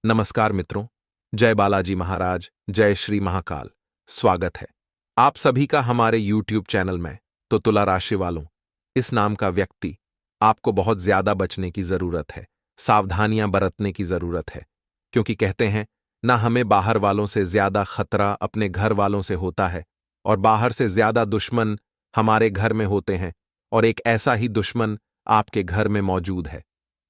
नमस्कार मित्रों, जय बालाजी महाराज, जय श्री महाकाल। स्वागत है आप सभी का हमारे YouTube चैनल में। तो तुला राशि वालों, इस नाम का व्यक्ति, आपको बहुत ज्यादा बचने की जरूरत है, सावधानियां बरतने की जरूरत है, क्योंकि कहते हैं ना हमें बाहर वालों से ज्यादा खतरा अपने घर वालों से होता है, और बाहर से ज्यादा दुश्मन हमारे घर में होते हैं, और एक ऐसा ही दुश्मन आपके घर में मौजूद है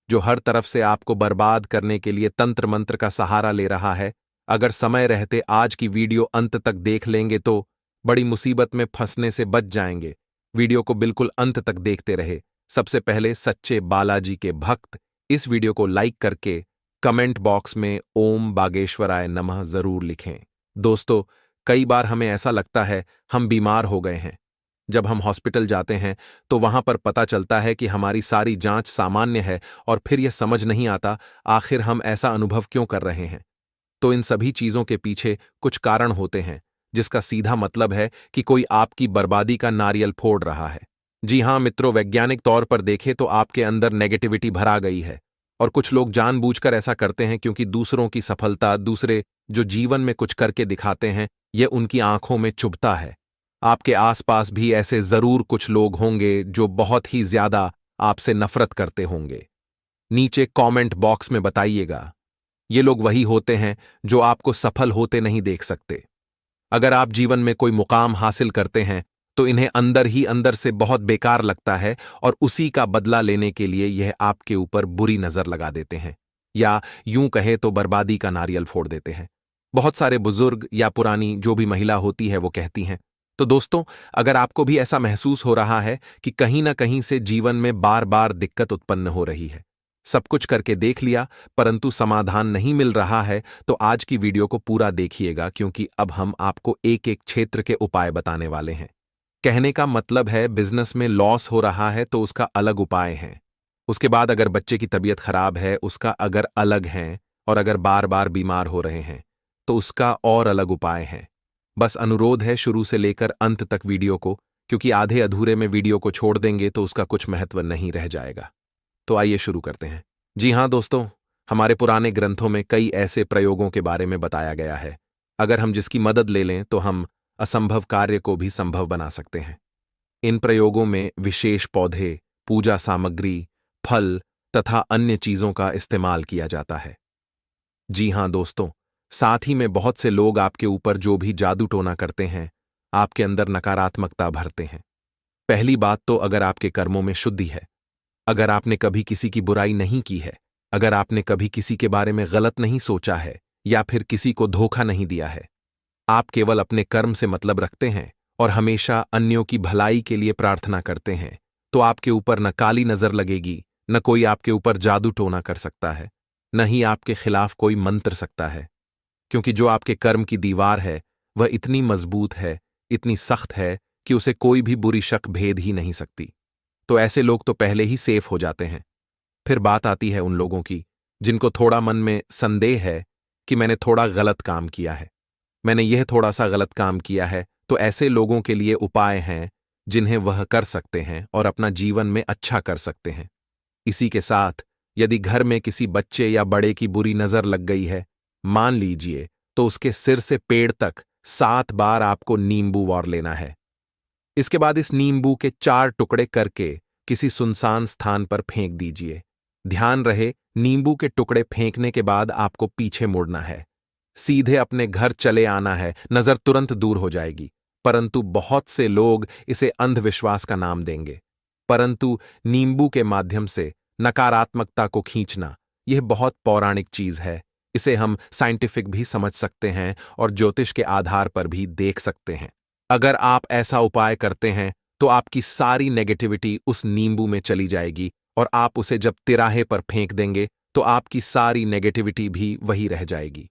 जो हर तरफ से आपको बर्बाद करने के लिए तंत्र मंत्र का सहारा ले रहा है। अगर समय रहते आज की वीडियो अंत तक देख लेंगे तो बड़ी मुसीबत में फंसने से बच जाएंगे। वीडियो को बिल्कुल अंत तक देखते रहे। सबसे पहले सच्चे बालाजी के भक्त इस वीडियो को लाइक करके कमेंट बॉक्स में ओम बागेश्वराय नमः जरूर लिखें। दोस्तों, कई बार हमें ऐसा लगता है हम बीमार हो गए हैं। जब हम हॉस्पिटल जाते हैं तो वहां पर पता चलता है कि हमारी सारी जांच सामान्य है, और फिर यह समझ नहीं आता आखिर हम ऐसा अनुभव क्यों कर रहे हैं। तो इन सभी चीजों के पीछे कुछ कारण होते हैं, जिसका सीधा मतलब है कि कोई आपकी बर्बादी का नारियल फोड़ रहा है। जी हां मित्रों, वैज्ञानिक तौर पर देखें तो आपके अंदर नेगेटिविटी भरा गई है, और कुछ लोग जानबूझकर ऐसा करते हैं क्योंकि दूसरों की सफलता, दूसरे जो जीवन में कुछ करके दिखाते हैं, यह उनकी आंखों में चुभता है। आपके आसपास भी ऐसे जरूर कुछ लोग होंगे जो बहुत ही ज्यादा आपसे नफरत करते होंगे। नीचे कमेंट बॉक्स में बताइएगा। ये लोग वही होते हैं जो आपको सफल होते नहीं देख सकते। अगर आप जीवन में कोई मुकाम हासिल करते हैं तो इन्हें अंदर ही अंदर से बहुत बेकार लगता है, और उसी का बदला लेने के लिए यह आपके ऊपर बुरी नजर लगा देते हैं, या यूं कहे तो बर्बादी का नारियल फोड़ देते हैं। बहुत सारे बुजुर्ग या पुरानी जो भी महिला होती है वो कहती हैं। तो दोस्तों, अगर आपको भी ऐसा महसूस हो रहा है कि कहीं ना कहीं से जीवन में बार बार दिक्कत उत्पन्न हो रही है, सब कुछ करके देख लिया परंतु समाधान नहीं मिल रहा है, तो आज की वीडियो को पूरा देखिएगा, क्योंकि अब हम आपको एक एक क्षेत्र के उपाय बताने वाले हैं। कहने का मतलब है बिजनेस में लॉस हो रहा है तो उसका अलग उपाय है। उसके बाद अगर बच्चे की तबीयत खराब है उसका अगर अलग है, और अगर बार बार बीमार हो रहे हैं तो उसका और अलग उपाय है। बस अनुरोध है शुरू से लेकर अंत तक वीडियो को, क्योंकि आधे अधूरे में वीडियो को छोड़ देंगे तो उसका कुछ महत्व नहीं रह जाएगा। तो आइए शुरू करते हैं। जी हां दोस्तों, हमारे पुराने ग्रंथों में कई ऐसे प्रयोगों के बारे में बताया गया है। अगर हम जिसकी मदद ले लें तो हम असंभव कार्य को भी संभव बना सकते हैं। इन प्रयोगों में विशेष पौधे, पूजा सामग्री, फल तथा अन्य चीजों का इस्तेमाल किया जाता है। जी हां दोस्तों, साथ ही में बहुत से लोग आपके ऊपर जो भी जादू टोना करते हैं, आपके अंदर नकारात्मकता भरते हैं। पहली बात तो अगर आपके कर्मों में शुद्धि है, अगर आपने कभी किसी की बुराई नहीं की है, अगर आपने कभी किसी के बारे में गलत नहीं सोचा है, या फिर किसी को धोखा नहीं दिया है, आप केवल अपने कर्म से मतलब रखते हैं और हमेशा अन्यों की भलाई के लिए प्रार्थना करते हैं, तो आपके ऊपर न काली नजर लगेगी, न कोई आपके ऊपर जादू टोना कर सकता है, न ही आपके खिलाफ कोई मंत्र सकता है। क्योंकि जो आपके कर्म की दीवार है वह इतनी मजबूत है, इतनी सख्त है कि उसे कोई भी बुरी शक भेद ही नहीं सकती। तो ऐसे लोग तो पहले ही सेफ हो जाते हैं। फिर बात आती है उन लोगों की जिनको थोड़ा मन में संदेह है कि मैंने थोड़ा गलत काम किया है, मैंने यह थोड़ा सा गलत काम किया है। तो ऐसे लोगों के लिए उपाय हैं जिन्हें वह कर सकते हैं और अपना जीवन में अच्छा कर सकते हैं। इसी के साथ यदि घर में किसी बच्चे या बड़े की बुरी नजर लग गई है, मान लीजिए, तो उसके सिर से पेड़ तक 7 बार आपको नींबू वार लेना है। इसके बाद इस नींबू के 4 टुकड़े करके किसी सुनसान स्थान पर फेंक दीजिए। ध्यान रहे, नींबू के टुकड़े फेंकने के बाद आपको पीछे मुड़ना है, सीधे अपने घर चले आना है, नजर तुरंत दूर हो जाएगी। परंतु बहुत से लोग इसे अंधविश्वास का नाम देंगे, परंतु नींबू के माध्यम से नकारात्मकता को खींचना यह बहुत पौराणिक चीज है। इसे हम साइंटिफिक भी समझ सकते हैं और ज्योतिष के आधार पर भी देख सकते हैं। अगर आप ऐसा उपाय करते हैं तो आपकी सारी नेगेटिविटी उस नींबू में चली जाएगी, और आप उसे जब तिराहे पर फेंक देंगे तो आपकी सारी नेगेटिविटी भी वही रह जाएगी।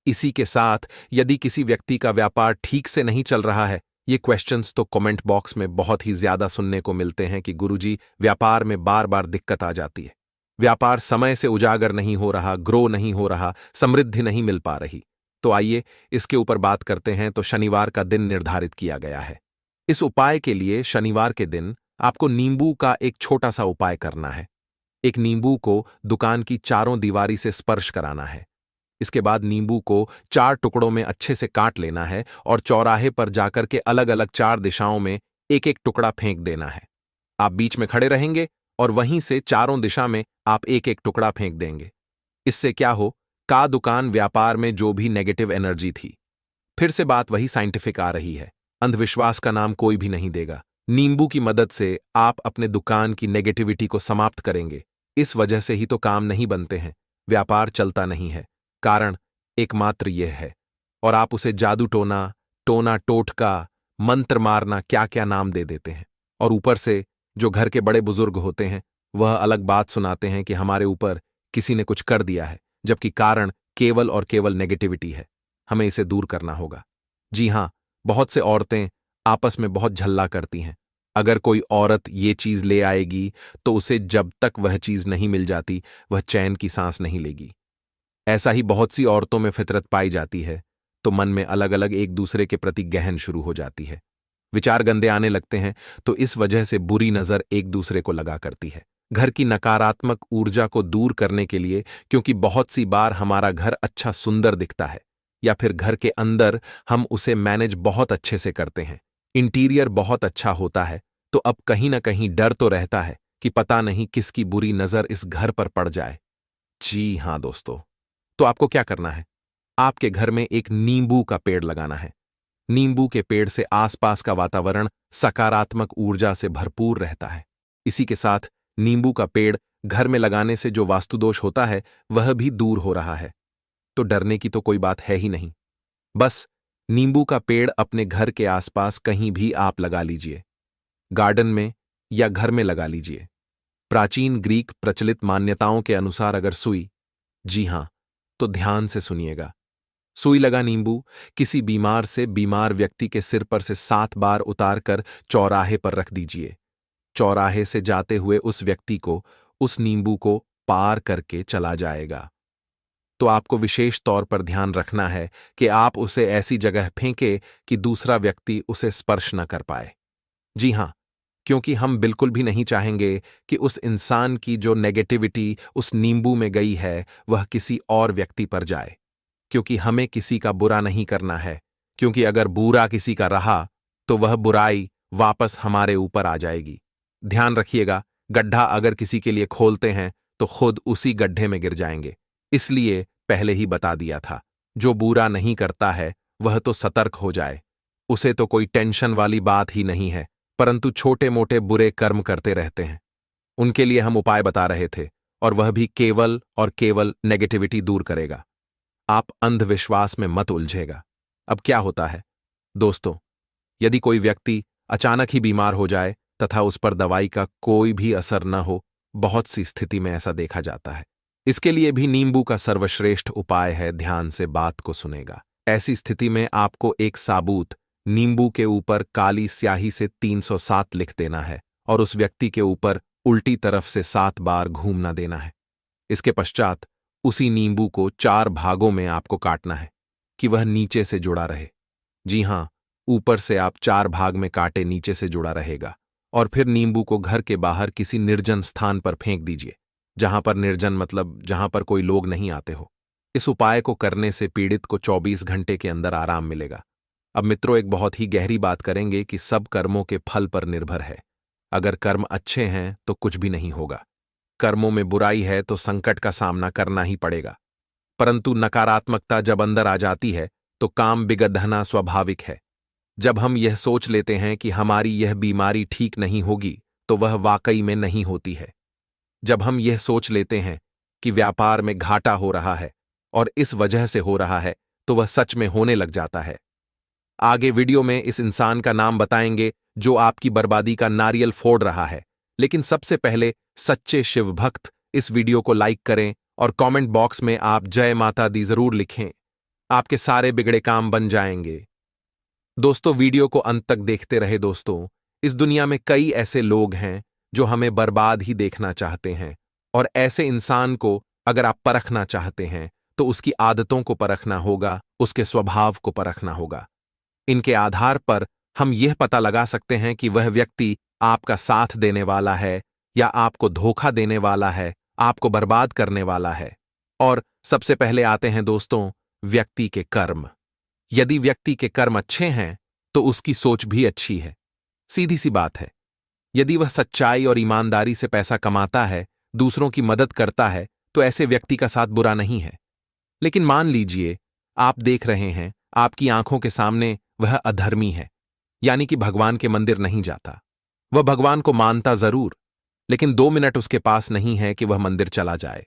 इसी के साथ यदि किसी व्यक्ति का व्यापार ठीक से नहीं चल रहा है, ये क्वेश्चंस तो कमेंट बॉक्स में बहुत ही ज्यादा सुनने को मिलते हैं कि गुरुजी, व्यापार में बार बार दिक्कत आ जाती है, व्यापार समय से उजागर नहीं हो रहा, ग्रो नहीं हो रहा, समृद्धि नहीं मिल पा रही। तो आइए इसके ऊपर बात करते हैं। तो शनिवार का दिन निर्धारित किया गया है। इस उपाय के लिए शनिवार के दिन आपको नींबू का एक छोटा सा उपाय करना है। एक नींबू को दुकान की चारों दीवारी से स्पर्श कराना है। इसके बाद नींबू को 4 टुकड़ों में अच्छे से काट लेना है और चौराहे पर जाकर के अलग अलग 4 दिशाओं में एक एक टुकड़ा फेंक देना है। आप बीच में खड़े रहेंगे और वहीं से चारों दिशा में आप एक एक टुकड़ा फेंक देंगे। इससे क्या हो, का दुकान व्यापार में जो भी नेगेटिव एनर्जी थी, फिर से बात वही साइंटिफिक आ रही है, अंधविश्वास का नाम कोई भी नहीं देगा। नींबू की मदद से आप अपने दुकान की नेगेटिविटी को समाप्त करेंगे। इस वजह से ही तो काम नहीं बनते हैं, व्यापार चलता नहीं है। कारण एकमात्र यह है, और आप उसे जादू टोना, टोना टोटका, मंत्र मारना क्या क्या नाम दे देते हैं। और ऊपर से जो घर के बड़े बुजुर्ग होते हैं वह अलग बात सुनाते हैं कि हमारे ऊपर किसी ने कुछ कर दिया है, जबकि कारण केवल और केवल नेगेटिविटी है। हमें इसे दूर करना होगा। जी हाँ, बहुत से औरतें आपस में बहुत झल्ला करती हैं। अगर कोई औरत ये चीज ले आएगी तो उसे जब तक वह चीज नहीं मिल जाती वह चैन की सांस नहीं लेगी। ऐसा ही बहुत सी औरतों में फितरत पाई जाती है, तो मन में अलग अलग एक दूसरे के प्रति गहन शुरू हो जाती है। विचार गंदे आने लगते हैं, तो इस वजह से बुरी नजर एक दूसरे को लगा करती है। घर की नकारात्मक ऊर्जा को दूर करने के लिए, क्योंकि बहुत सी बार हमारा घर अच्छा सुंदर दिखता है या फिर घर के अंदर हम उसे मैनेज बहुत अच्छे से करते हैं, इंटीरियर बहुत अच्छा होता है, तो अब कहीं ना कहीं डर तो रहता है कि पता नहीं किसकी बुरी नजर इस घर पर पड़ जाए। जी हां दोस्तों, तो आपको क्या करना है, आपके घर में एक नींबू का पेड़ लगाना है। नींबू के पेड़ से आसपास का वातावरण सकारात्मक ऊर्जा से भरपूर रहता है। इसी के साथ नींबू का पेड़ घर में लगाने से जो वास्तुदोष होता है वह भी दूर हो रहा है। तो डरने की तो कोई बात है ही नहीं। बस नींबू का पेड़ अपने घर के आसपास कहीं भी आप लगा लीजिए, गार्डन में या घर में लगा लीजिए। प्राचीन ग्रीक प्रचलित मान्यताओं के अनुसार अगर सुई, जी हां, तो ध्यान से सुनिएगा, सुई लगा नींबू किसी बीमार से बीमार व्यक्ति के सिर पर से 7 बार उतारकर चौराहे पर रख दीजिए। चौराहे से जाते हुए उस व्यक्ति को उस नींबू को पार करके चला जाएगा। तो आपको विशेष तौर पर ध्यान रखना है कि आप उसे ऐसी जगह फेंके कि दूसरा व्यक्ति उसे स्पर्श न कर पाए। जी हां, क्योंकि हम बिल्कुल भी नहीं चाहेंगे कि उस इंसान की जो नेगेटिविटी उस नींबू में गई है वह किसी और व्यक्ति पर जाए, क्योंकि हमें किसी का बुरा नहीं करना है, क्योंकि अगर बुरा किसी का रहा तो वह बुराई वापस हमारे ऊपर आ जाएगी। ध्यान रखिएगा, गड्ढा अगर किसी के लिए खोलते हैं तो खुद उसी गड्ढे में गिर जाएंगे। इसलिए पहले ही बता दिया था, जो बुरा नहीं करता है वह तो सतर्क हो जाए। उसे तो कोई टेंशन वाली बात ही नहीं है, परंतु छोटे मोटे बुरे कर्म करते रहते हैं। उनके लिए हम उपाय बता रहे थे, और वह भी केवल और केवल नेगेटिविटी दूर करेगा। आप अंधविश्वास में मत उलझेगा। अब क्या होता है दोस्तों, यदि कोई व्यक्ति अचानक ही बीमार हो जाए तथा उस पर दवाई का कोई भी असर न हो, बहुत सी स्थिति में ऐसा देखा जाता है। इसके लिए भी नींबू का सर्वश्रेष्ठ उपाय है, ध्यान से बात को सुनेगा। ऐसी स्थिति में आपको एक साबूत नींबू के ऊपर काली स्याही से 307 लिख देना है और उस व्यक्ति के ऊपर उल्टी तरफ से 7 बार घूमना देना है। इसके पश्चात उसी नींबू को 4 भागों में आपको काटना है कि वह नीचे से जुड़ा रहे। जी हां, ऊपर से आप 4 भाग में काटे, नीचे से जुड़ा रहेगा। और फिर नींबू को घर के बाहर किसी निर्जन स्थान पर फेंक दीजिए। जहां पर निर्जन मतलब जहां पर कोई लोग नहीं आते हो। इस उपाय को करने से पीड़ित को 24 घंटे के अंदर आराम मिलेगा। अब मित्रों, एक बहुत ही गहरी बात करेंगे कि सब कर्मों के फल पर निर्भर है। अगर कर्म अच्छे हैं तो कुछ भी नहीं होगा, कर्मों में बुराई है तो संकट का सामना करना ही पड़ेगा। परंतु नकारात्मकता जब अंदर आ जाती है तो काम बिगड़ना स्वाभाविक है। जब हम यह सोच लेते हैं कि हमारी यह बीमारी ठीक नहीं होगी तो वह वाकई में नहीं होती है। जब हम यह सोच लेते हैं कि व्यापार में घाटा हो रहा है और इस वजह से हो रहा है तो वह सच में होने लग जाता है। आगे वीडियो में इस इंसान का नाम बताएंगे जो आपकी बर्बादी का नारियल फोड़ रहा है। लेकिन सबसे पहले सच्चे शिव भक्त इस वीडियो को लाइक करें और कमेंट बॉक्स में आप जय माता दी जरूर लिखें। आपके सारे बिगड़े काम बन जाएंगे। दोस्तों, वीडियो को अंत तक देखते रहे। दोस्तों, इस दुनिया में कई ऐसे लोग हैं जो हमें बर्बाद ही देखना चाहते हैं, और ऐसे इंसान को अगर आप परखना चाहते हैं तो उसकी आदतों को परखना होगा, उसके स्वभाव को परखना होगा। इनके आधार पर हम यह पता लगा सकते हैं कि वह व्यक्ति आपका साथ देने वाला है या आपको धोखा देने वाला है, आपको बर्बाद करने वाला है। और सबसे पहले आते हैं दोस्तों व्यक्ति के कर्म। यदि व्यक्ति के कर्म अच्छे हैं तो उसकी सोच भी अच्छी है। सीधी सी बात है। यदि वह सच्चाई और ईमानदारी से पैसा कमाता है, दूसरों की मदद करता है, तो ऐसे व्यक्ति का साथ बुरा नहीं है। लेकिन मान लीजिए आप देख रहे हैं आपकी आंखों के सामने वह अधर्मी है, यानी कि भगवान के मंदिर नहीं जाता। वह भगवान को मानता जरूर, लेकिन 2 मिनट उसके पास नहीं है कि वह मंदिर चला जाए।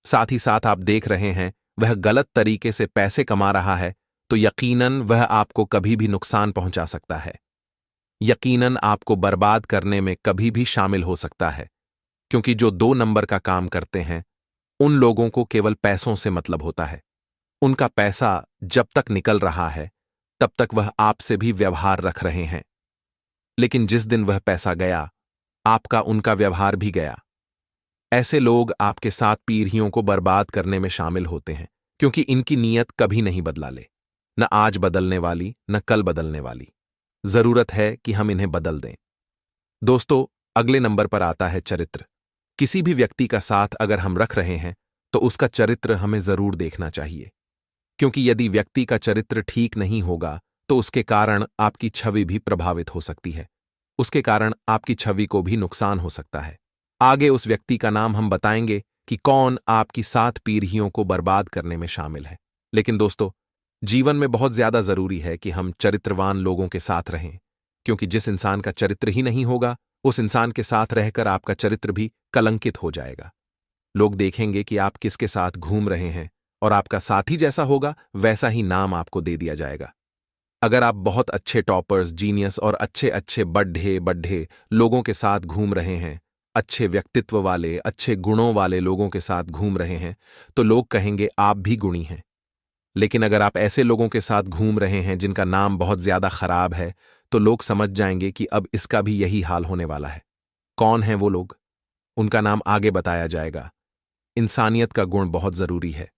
साथ ही साथ आप देख रहे हैं वह गलत तरीके से पैसे कमा रहा है, तो यकीनन वह आपको कभी भी नुकसान पहुंचा सकता है। यकीनन आपको बर्बाद करने में कभी भी शामिल हो सकता है, क्योंकि जो 2 नंबर का काम करते हैं उन लोगों को केवल पैसों से मतलब होता है। उनका पैसा जब तक निकल रहा है तब तक वह आपसे भी व्यवहार रख रहे हैं, लेकिन जिस दिन वह पैसा गया आपका उनका व्यवहार भी गया। ऐसे लोग आपके साथ पीढ़ियों को बर्बाद करने में शामिल होते हैं, क्योंकि इनकी नीयत कभी नहीं बदला ले, न आज बदलने वाली न कल बदलने वाली। जरूरत है कि हम इन्हें बदल दें। दोस्तों, अगले नंबर पर आता है चरित्र। किसी भी व्यक्ति का साथ अगर हम रख रहे हैं तो उसका चरित्र हमें जरूर देखना चाहिए, क्योंकि यदि व्यक्ति का चरित्र ठीक नहीं होगा तो उसके कारण आपकी छवि भी प्रभावित हो सकती है। उसके कारण आपकी छवि को भी नुकसान हो सकता है। आगे उस व्यक्ति का नाम हम बताएंगे कि कौन आपकी 7 पीढ़ियों को बर्बाद करने में शामिल है। लेकिन दोस्तों, जीवन में बहुत ज्यादा जरूरी है कि हम चरित्रवान लोगों के साथ रहें, क्योंकि जिस इंसान का चरित्र ही नहीं होगा उस इंसान के साथ रहकर आपका चरित्र भी कलंकित हो जाएगा। लोग देखेंगे कि आप किसके साथ घूम रहे हैं और आपका साथी जैसा होगा वैसा ही नाम आपको दे दिया जाएगा। अगर आप बहुत अच्छे टॉपर्स, जीनियस और अच्छे अच्छे बड्ढे बड्ढे लोगों के साथ घूम रहे हैं, अच्छे व्यक्तित्व वाले, अच्छे गुणों वाले लोगों के साथ घूम रहे हैं, तो लोग कहेंगे आप भी गुणी हैं। लेकिन अगर आप ऐसे लोगों के साथ घूम रहे हैं जिनका नाम बहुत ज्यादा खराब है, तो लोग समझ जाएंगे कि अब इसका भी यही हाल होने वाला है। कौन है वो लोग? उनका नाम आगे बताया जाएगा। इंसानियत का गुण बहुत जरूरी है।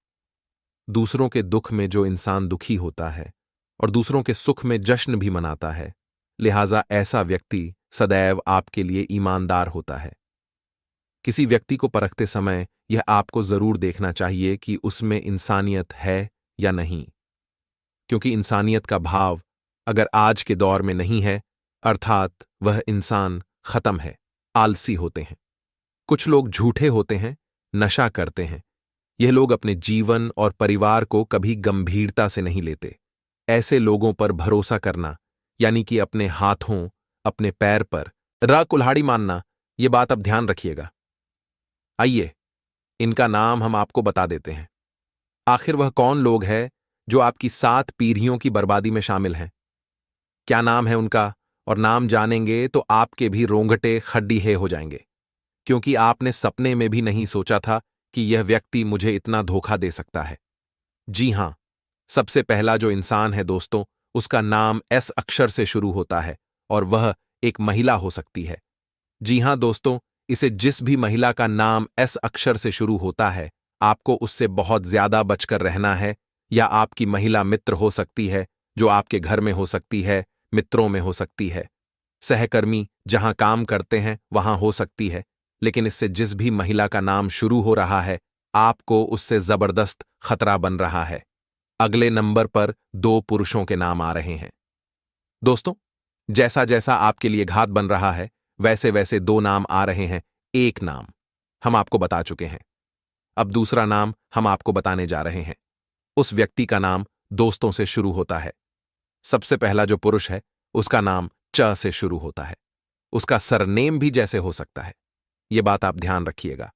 दूसरों के दुख में जो इंसान दुखी होता है और दूसरों के सुख में जश्न भी मनाता है, लिहाजा ऐसा व्यक्ति सदैव आपके लिए ईमानदार होता है। किसी व्यक्ति को परखते समय यह आपको जरूर देखना चाहिए कि उसमें इंसानियत है या नहीं, क्योंकि इंसानियत का भाव अगर आज के दौर में नहीं है, अर्थात वह इंसान खत्म है। आलसी होते हैं, कुछ लोग झूठे होते हैं, नशा करते हैं। यह लोग अपने जीवन और परिवार को कभी गंभीरता से नहीं लेते। ऐसे लोगों पर भरोसा करना, यानी कि अपने हाथों, अपने पैर पर कुल्हाड़ी मानना, यह बात अब ध्यान रखिएगा। आइए, इनका नाम हम आपको बता देते हैं। आखिर वह कौन लोग हैं जो आपकी 7 पीढ़ियों की बर्बादी में शामिल हैं? क्या नाम है उनका? और नाम जानेंगे तो आपके भी रोंगटे खड्डीहे हो जाएंगे, क्योंकि आपने सपने में भी नहीं सोचा था कि यह व्यक्ति मुझे इतना धोखा दे सकता है। जी हां, सबसे पहला जो इंसान है दोस्तों, उसका नाम एस अक्षर से शुरू होता है और वह एक महिला हो सकती है। जी हां दोस्तों, इसे जिस भी महिला का नाम एस अक्षर से शुरू होता है, आपको उससे बहुत ज्यादा बचकर रहना है। या आपकी महिला मित्र हो सकती है, जो आपके घर में हो सकती है, मित्रों में हो सकती है, सहकर्मी जहां काम करते हैं वहां हो सकती है। लेकिन इससे जिस भी महिला का नाम शुरू हो रहा है, आपको उससे जबरदस्त खतरा बन रहा है। अगले नंबर पर 2 पुरुषों के नाम आ रहे हैं। दोस्तों, जैसा जैसा आपके लिए घात बन रहा है, वैसे वैसे 2 नाम आ रहे हैं। एक नाम हम आपको बता चुके हैं, अब दूसरा नाम हम आपको बताने जा रहे हैं। उस व्यक्ति का नाम दोस्तों से शुरू होता है। सबसे पहला जो पुरुष है उसका नाम च से शुरू होता है। उसका सरनेम भी जैसे हो सकता है, यह बात आप ध्यान रखिएगा।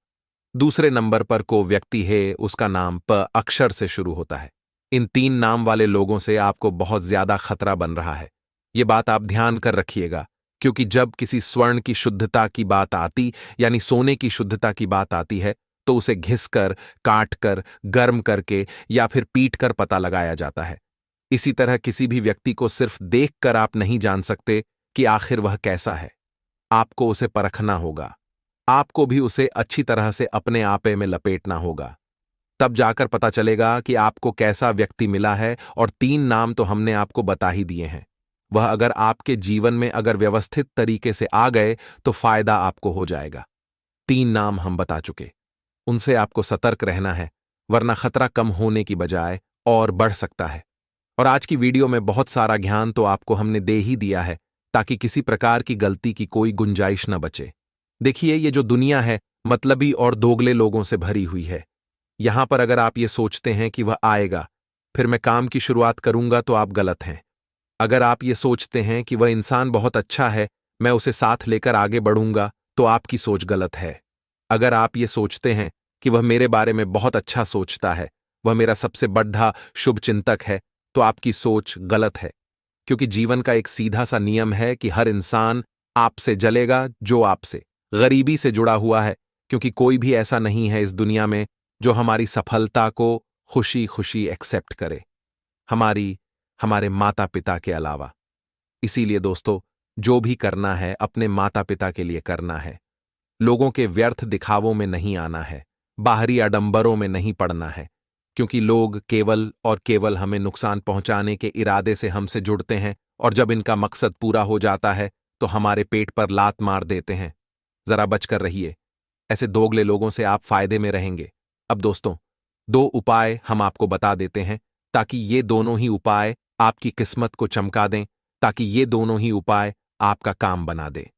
दूसरे नंबर पर को व्यक्ति है, उसका नाम प अक्षर से शुरू होता है। इन 3 नाम वाले लोगों से आपको बहुत ज्यादा खतरा बन रहा है। यह बात आप ध्यान कर रखिएगा, क्योंकि जब किसी स्वर्ण की शुद्धता की बात आती, यानी सोने की शुद्धता की बात आती है, तो उसे घिसकर, काटकर, गर्म करके या फिर पीट कर पता लगाया जाता है। इसी तरह किसी भी व्यक्ति को सिर्फ देखकर आप नहीं जान सकते कि आखिर वह कैसा है। आपको उसे परखना होगा। आपको भी उसे अच्छी तरह से अपने आपे में लपेटना होगा। तब जाकर पता चलेगा कि आपको कैसा व्यक्ति मिला है। और 3 नाम तो हमने आपको बता ही दिए हैं। वह अगर आपके जीवन में अगर व्यवस्थित तरीके से आ गए तो फायदा आपको हो जाएगा। 3 नाम हम बता चुके, उनसे आपको सतर्क रहना है वरना खतरा कम होने की बजाय और बढ़ सकता है। और आज की वीडियो में बहुत सारा ज्ञान तो आपको हमने दे ही दिया है, ताकि किसी प्रकार की गलती की कोई गुंजाइश न बचे। देखिए, ये जो दुनिया है मतलबी और दोगले लोगों से भरी हुई है। यहां पर अगर आप ये सोचते हैं कि वह आएगा, फिर मैं काम की शुरुआत करूंगा, तो आप गलत हैं। अगर आप ये सोचते हैं कि वह इंसान बहुत अच्छा है, मैं उसे साथ लेकर आगे बढ़ूंगा, तो आपकी सोच गलत है। अगर आप ये सोचते हैं कि वह मेरे बारे में बहुत अच्छा सोचता है, वह मेरा सबसे बड़ा शुभ चिंतक है, तो आपकी सोच गलत है। क्योंकि जीवन का एक सीधा सा नियम है कि हर इंसान आपसे जलेगा जो आपसे गरीबी से जुड़ा हुआ है, क्योंकि कोई भी ऐसा नहीं है इस दुनिया में जो हमारी सफलता को खुशी खुशी एक्सेप्ट करे, हमारे माता पिता के अलावा। इसीलिए दोस्तों, जो भी करना है अपने माता पिता के लिए करना है। लोगों के व्यर्थ दिखावों में नहीं आना है, बाहरी आडंबरों में नहीं पड़ना है, क्योंकि लोग केवल और केवल हमें नुकसान पहुंचाने के इरादे से हमसे जुड़ते हैं, और जब इनका मकसद पूरा हो जाता है तो हमारे पेट पर लात मार देते हैं। जरा बचकर रहिए, ऐसे दोगले लोगों से आप फायदे में रहेंगे। अब दोस्तों, 2 उपाय हम आपको बता देते हैं, ताकि ये दोनों ही उपाय आपकी किस्मत को चमका दें, ताकि ये दोनों ही उपाय आपका काम बना दे।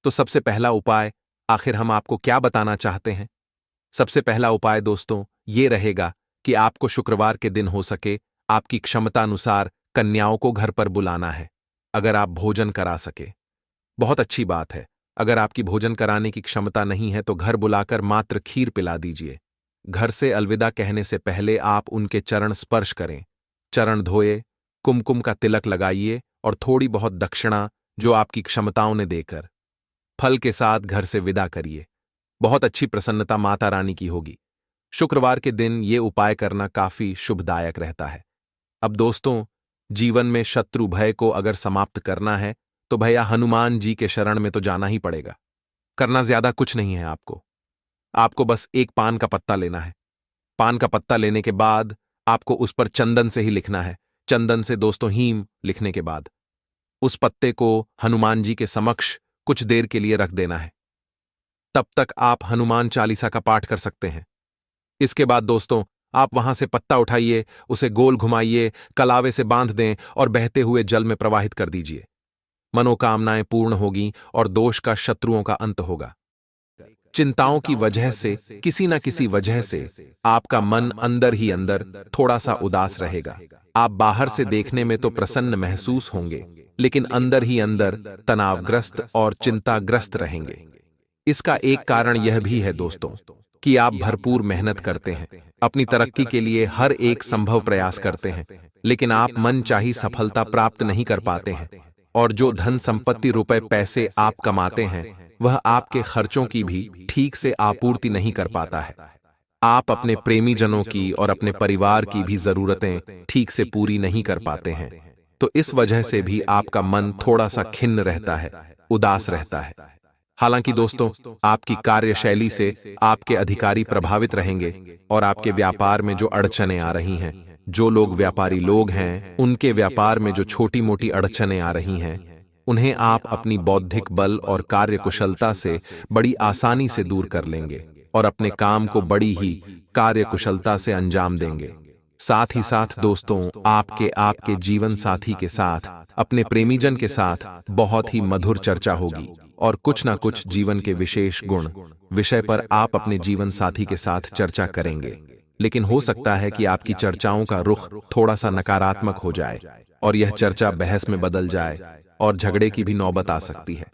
तो सबसे पहला उपाय, आखिर हम आपको क्या बताना चाहते हैं? सबसे पहला उपाय दोस्तों ये रहेगा कि आपको शुक्रवार के दिन हो सके आपकी क्षमता अनुसार कन्याओं को घर पर बुलाना है। अगर आप भोजन करा सके, बहुत अच्छी बात है। अगर आपकी भोजन कराने की क्षमता नहीं है तो घर बुलाकर मात्र खीर पिला दीजिए। घर से अलविदा कहने से पहले आप उनके चरण स्पर्श करें, चरण धोए, कुमकुम का तिलक लगाइए और थोड़ी बहुत दक्षिणा जो आपकी क्षमताओं ने देकर फल के साथ घर से विदा करिए। बहुत अच्छी प्रसन्नता माता रानी की होगी। शुक्रवार के दिन ये उपाय करना काफी शुभदायक रहता है। अब दोस्तों, जीवन में शत्रु भय को अगर समाप्त करना है तो भैया हनुमान जी के शरण में तो जाना ही पड़ेगा। करना ज्यादा कुछ नहीं है आपको बस एक पान का पत्ता लेना है। पान का पत्ता लेने के बाद आपको उस पर चंदन से ही लिखना है। चंदन से दोस्तों हीम लिखने के बाद उस पत्ते को हनुमान जी के समक्ष कुछ देर के लिए रख देना है। तब तक आप हनुमान चालीसा का पाठ कर सकते हैं। इसके बाद दोस्तों, आप वहां से पत्ता उठाइए, उसे गोल घुमाइए, कलावे से बांध दें और बहते हुए जल में प्रवाहित कर दीजिए। मनोकामनाएं पूर्ण होगी और दोष का शत्रुओं का अंत होगा। चिंताओं की वजह से, किसी न किसी वजह से आपका मन अंदर ही अंदर थोड़ा सा उदास रहेगा। आप बाहर से देखने में तो प्रसन्न महसूस होंगे, लेकिन अंदर ही अंदर तनावग्रस्त और चिंताग्रस्त रहेंगे। इसका एक कारण यह भी है दोस्तों कि आप भरपूर मेहनत करते हैं, अपनी तरक्की के लिए हर एक संभव प्रयास करते हैं, लेकिन आप मनचाही सफलता प्राप्त नहीं कर पाते हैं। और जो धन संपत्ति रुपए पैसे आप कमाते हैं, वह आपके खर्चों की भी ठीक से आपूर्ति नहीं कर पाता है। आप अपने प्रेमी जनों की और अपने परिवार की भी जरूरतें ठीक से पूरी नहीं कर पाते हैं। तो इस वजह से भी आपका मन थोड़ा सा खिन्न रहता है, उदास रहता है। हालांकि दोस्तों, आपकी कार्यशैली से आपके अधिकारी प्रभावित रहेंगे और आपके व्यापार में जो अड़चनें आ रही हैं, जो लोग व्यापारी लोग हैं, उनके व्यापार में जो छोटी मोटी अड़चनें आ रही हैं, उन्हें आप अपनी बौद्धिक बल और कार्यकुशलता से बड़ी आसानी से दूर कर लेंगे और अपने काम को बड़ी ही कार्यकुशलता से अंजाम देंगे। साथ ही साथ दोस्तों, आपके जीवन साथी के साथ, अपने प्रेमीजन के साथ बहुत ही मधुर चर्चा होगी और कुछ ना कुछ जीवन के विशेष गुण विषय पर आप अपने जीवन साथी के साथ चर्चा करेंगे। लेकिन हो सकता है कि आपकी चर्चाओं का रुख थोड़ा सा नकारात्मक हो जाए और यह चर्चा बहस में बदल जाए और झगड़े की भी नौबत आ सकती है।